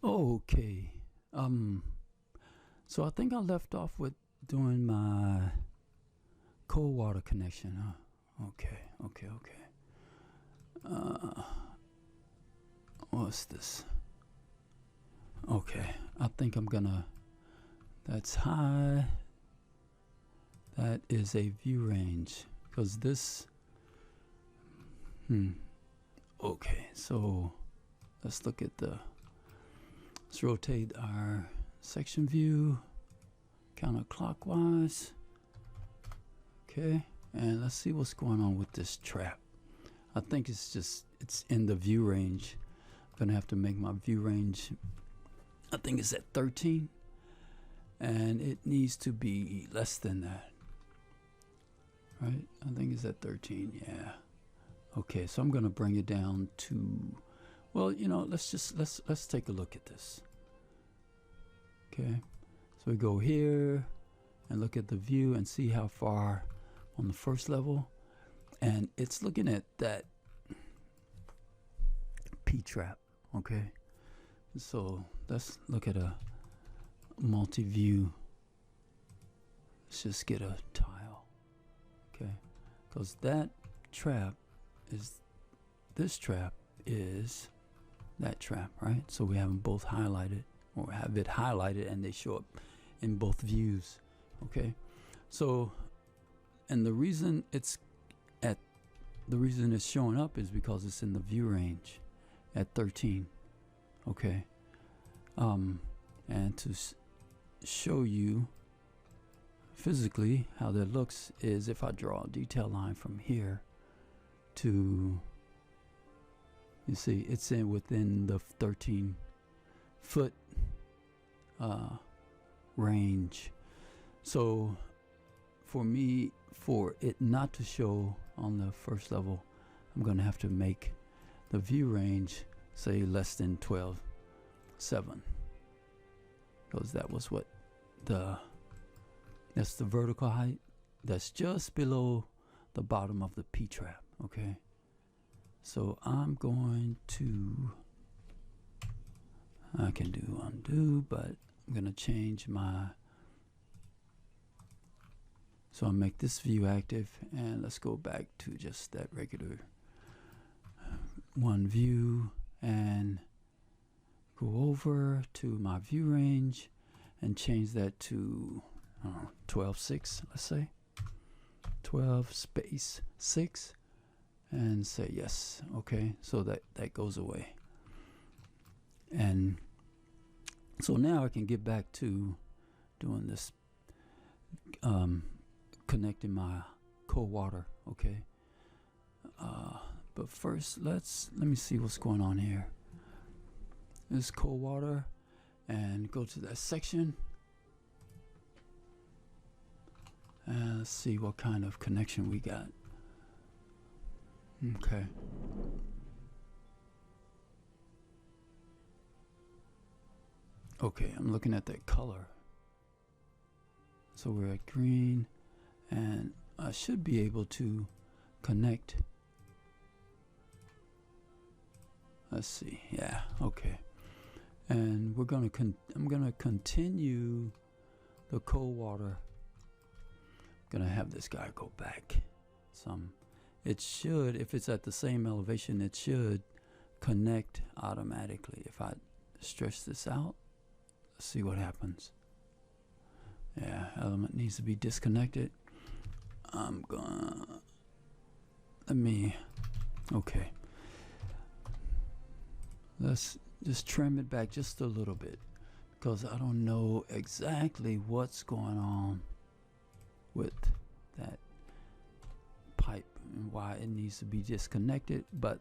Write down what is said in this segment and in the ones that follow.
Okay. So I think I left off with doing my cold water connection, huh? Okay. What's this? Okay, I think I'm gonna, that's high. That is a view range, because this, okay, so let's look at let's rotate our section view counterclockwise. Okay, and let's see what's going on with this trap. I think it's in the view range. I'm gonna have to make my view range, I think it's at 13, and it needs to be less than that, right? I think it's at 13, yeah. Okay, so I'm gonna bring it down to, well, you know, let's take a look at this. Okay, so we go here and look at the view and see how far on the first level, and it's looking at that P-trap. Okay, so let's look at a multi-view. Let's just get a tile, okay, because that trap is, this trap is that trap, right? So we have them both highlighted, or have it highlighted, and they show up in both views. Okay, so, and the reason it's showing up is because it's in the view range at 13. Okay, and to show you physically how that looks is if I draw a detail line from here to, you see it's within the 13 foot range. So for me, for it not to show on the first level, I'm gonna have to make the view range say less than 12.7, because that was what that's the vertical height that's just below the bottom of the P-trap. Okay, so I'm going to, I can do undo, but I'm gonna change my, so I'll make this view active, and let's go back to just that regular one view and go over to my view range and change that to 12.6, let's say 12 space 6, and say yes. Okay, so that goes away, and so now I can get back to doing this, connecting my cold water. Okay, but first let me see what's going on here. This cold water, and go to that section, and let's see what kind of connection we got. Okay, okay, I'm looking at that color, so we're at green, and I should be able to connect. Let's see, yeah, okay, and we're gonna I'm gonna continue the cold water. I'm gonna have this guy go back some. It should, if it's at the same elevation, it should connect automatically. If I stretch this out, let's see what happens. Yeah, element needs to be disconnected. I'm gonna, okay, let's just trim it back just a little bit, because I don't know exactly what's going on with that pipe and why it needs to be disconnected, but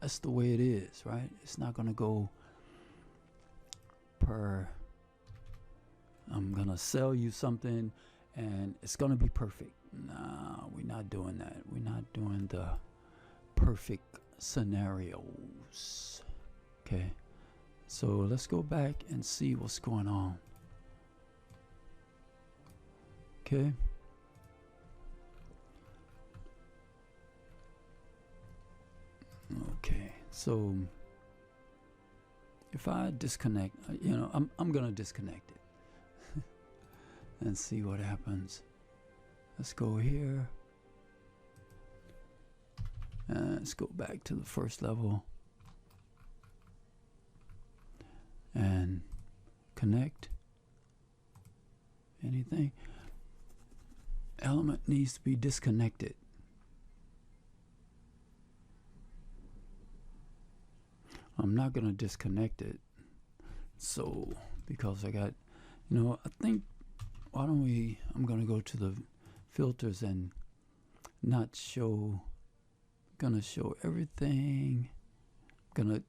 that's the way it is, right? It's not gonna go per, I'm gonna sell you something and it's gonna be perfect. No, we're not doing that. We're not doing the perfect scenarios. Okay, so let's go back and see what's going on. Okay, okay, so if I disconnect, I'm gonna disconnect it and see what happens. Let's go here. Let's go back to the first level and connect. Anything. Element needs to be disconnected. I'm not going to disconnect it. So, because I got, I think, why don't we, I'm going to go to the filters and not show, going to show everything. Going to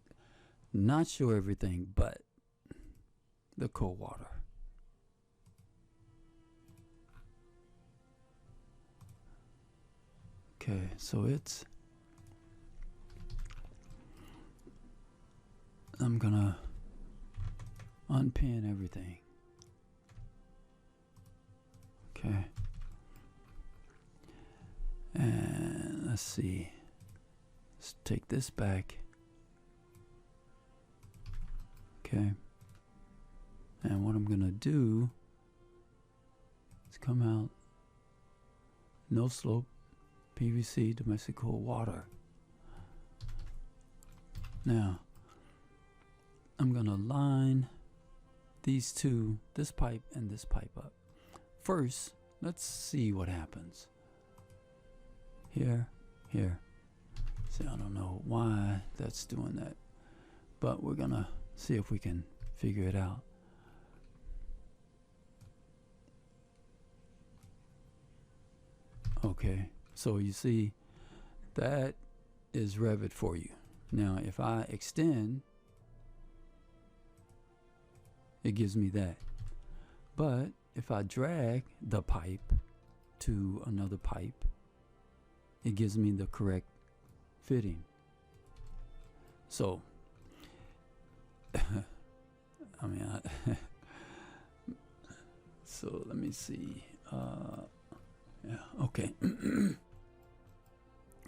not show everything but the cold water. Okay, so I'm gonna unpin everything. Okay. And let's see. Let's take this back. Okay. And what I'm gonna do is come out, no slope, PVC, domestic cold water. Now, I'm gonna line these two, this pipe and this pipe up. First, let's see what happens. Here, here. See, I don't know why that's doing that, but we're gonna see if we can figure it out. Okay, so you see, that is Revit for you. Now, if I extend, it gives me that. But if I drag the pipe to another pipe, it gives me the correct fitting. So, I mean, so let me see. Yeah, okay.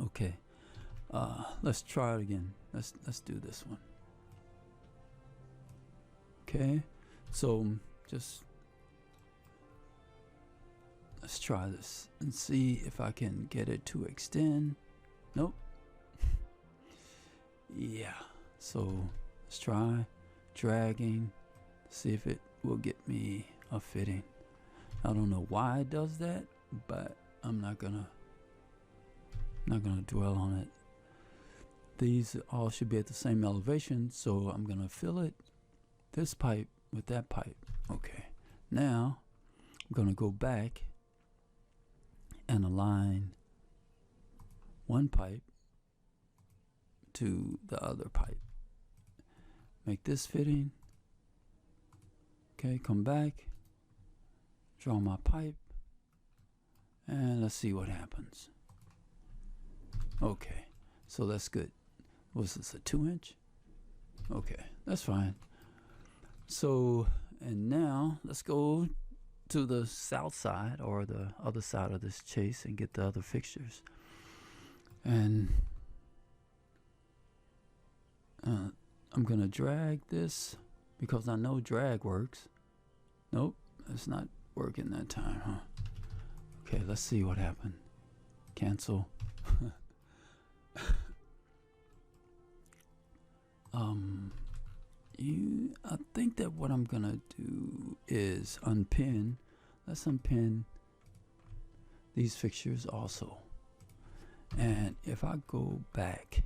Okay. Let's try it again. Let's do this one. Okay. So just let's try this and see if I can get it to extend. Nope. Yeah. So let's try dragging, see if it will get me a fitting. I don't know why it does that, but I'm not gonna dwell on it. These all should be at the same elevation, so I'm gonna fill it, this pipe with that pipe. Okay, now I'm gonna go back and align one pipe to the other pipe. Make this fitting. Okay, come back, draw my pipe, and let's see what happens. Okay, so that's good. Was this a 2-inch? Okay, that's fine. So, and now let's go to the south side or the other side of this chase and get the other fixtures. And I'm gonna drag this because I know drag works. Nope, it's not working that time, huh? Okay, let's see what happened. Cancel. I think that what I'm gonna do is unpin. Let's unpin these fixtures also. And if I go back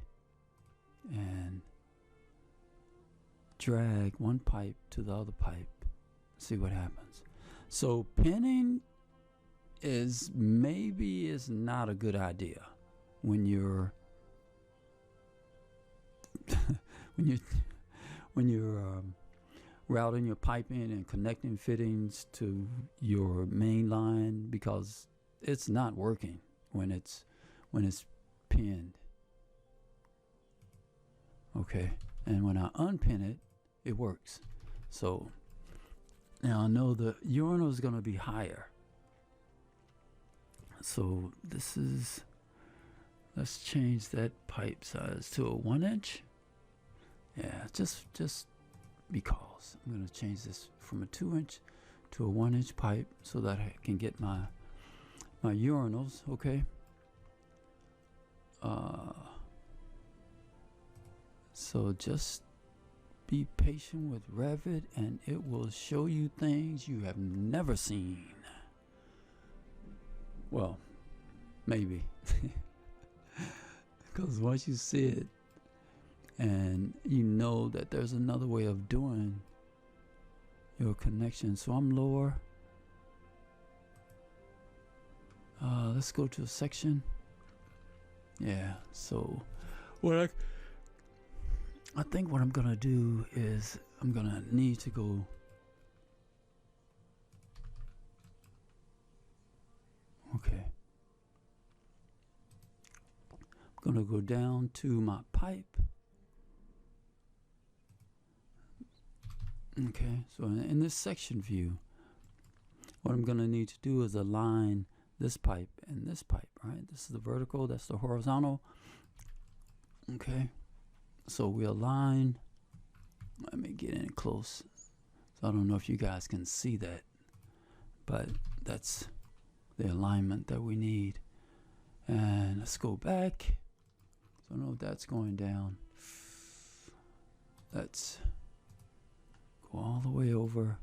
and drag one pipe to the other pipe, see what happens. So pinning is not a good idea when you're when you're routing your piping and connecting fittings to your main line, because it's not working when it's pinned. Okay, and when I unpin it, it works. So now I know the urinal is going to be higher. So let's change that pipe size to a 1-inch. Yeah, just because I'm going to change this from a 2-inch to a 1-inch pipe so that I can get my urinals. Okay. So just be patient with Revit, and it will show you things you have never seen. Well, maybe. Because once you see it and you know that there's another way of doing your connection. So I'm lower. Let's go to a section. Yeah, so what I think what I'm gonna do is I'm gonna need to go okay. I'm gonna go down to my pipe. Okay, so in this section view, what I'm gonna need to do is align this pipe and this pipe, right? This is the vertical, that's the horizontal. Okay, so we align. Let me get in close. So I don't know if you guys can see that, but that's the alignment that we need. And let's go back. So I know that's going down. Let's go all the way over.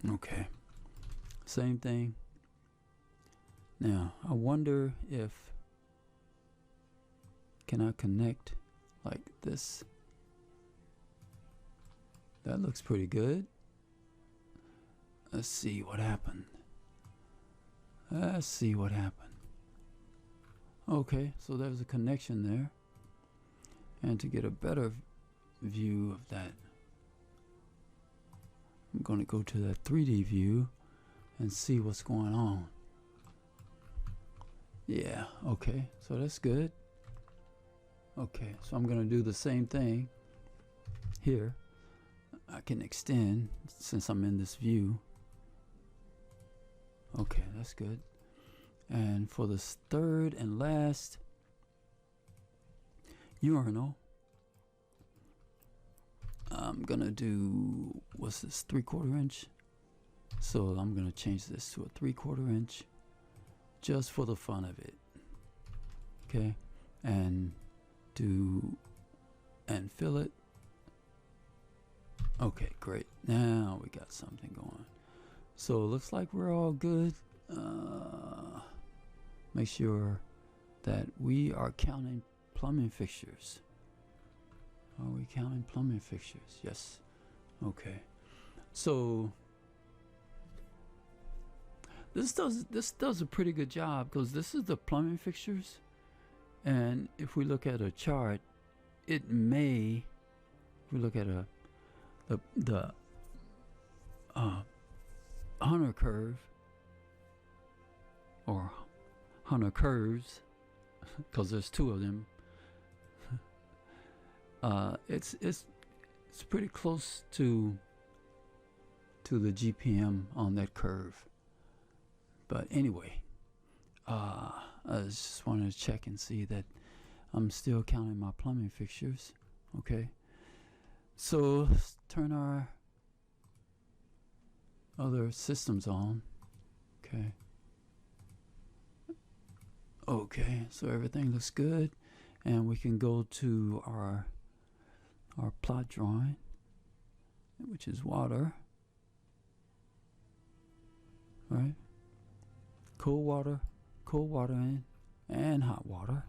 Okay, same thing. Now I wonder if can I connect like this? That looks pretty good. Let's see what happened. Let's see what happened. Okay, so there's a connection there. And to get a better view of that, I'm going to go to that 3D view and see what's going on. Yeah, okay, so that's good. Okay, so I'm going to do the same thing here. I can extend since I'm in this view. Okay, that's good. And for this third and last urinal, I'm gonna do, what's this, 3/4 inch? So I'm gonna change this to a 3/4 inch just for the fun of it. Okay, and fill it. Okay, great. Now we got something going. So it looks like we're all good. Make sure that we are counting plumbing fixtures. Are we counting plumbing fixtures? Yes. Okay. So this does a pretty good job because this is the plumbing fixtures, and if we look at a chart, it may. If we look at the Hunter curve or Hunter curves, because there's two of them. It's pretty close to the GPM on that curve. But anyway, I just wanted to check and see that I'm still counting my plumbing fixtures. Okay, so let's turn our other systems on. Okay. Okay, so everything looks good, and we can go to our plot drawing, which is water, right? Cold water in, and hot water,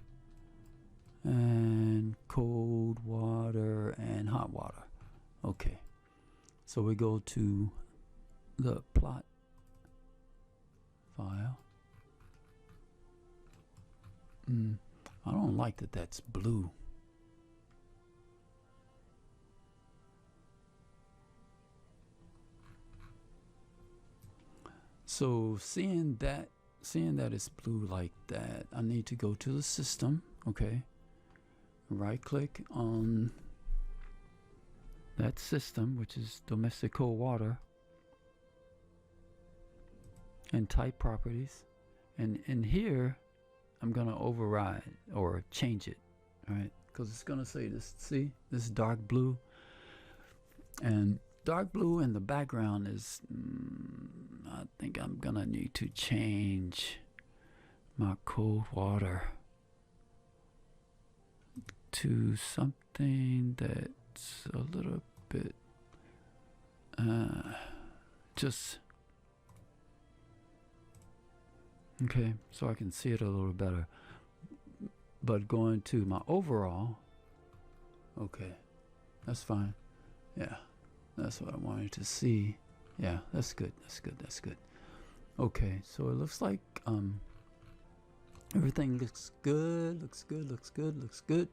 and cold water and hot water. Okay, so we go to the plot file. I don't like that that's blue. So seeing that it's blue like that, I need to go to the system. Okay, right click on that system, which is domestic cold water, and type properties, and in here I'm gonna override or change it. All right, because it's gonna say this. See, this dark blue, and dark blue in the background is. I think I'm gonna need to change my cold water to something that's a little bit just okay, so I can see it a little better. But going to my overall, okay, that's fine. Yeah, that's what I wanted to see. Yeah, that's good. That's good. That's good. Okay, so it looks like everything looks good. Looks good. Looks good. Looks good.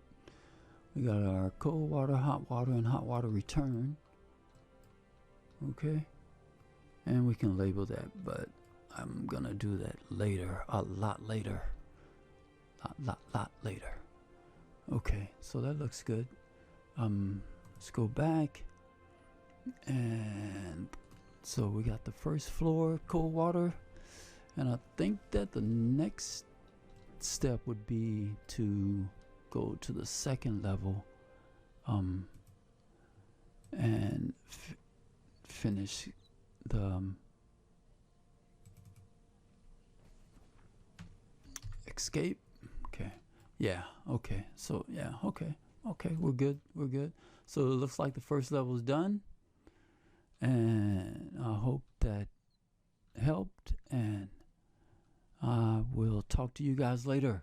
We got our cold water, hot water, and hot water return. Okay, and we can label that, but I'm gonna do that later, a lot later. Lot later. Okay, so that looks good. Let's go back, and so we got the first floor cold water, and I think that the next step would be to go to the second level, and finish the escape. Okay, yeah, okay, so yeah, okay, we're good. So it looks like the first level is done, and I hope that helped, and I will talk to you guys later.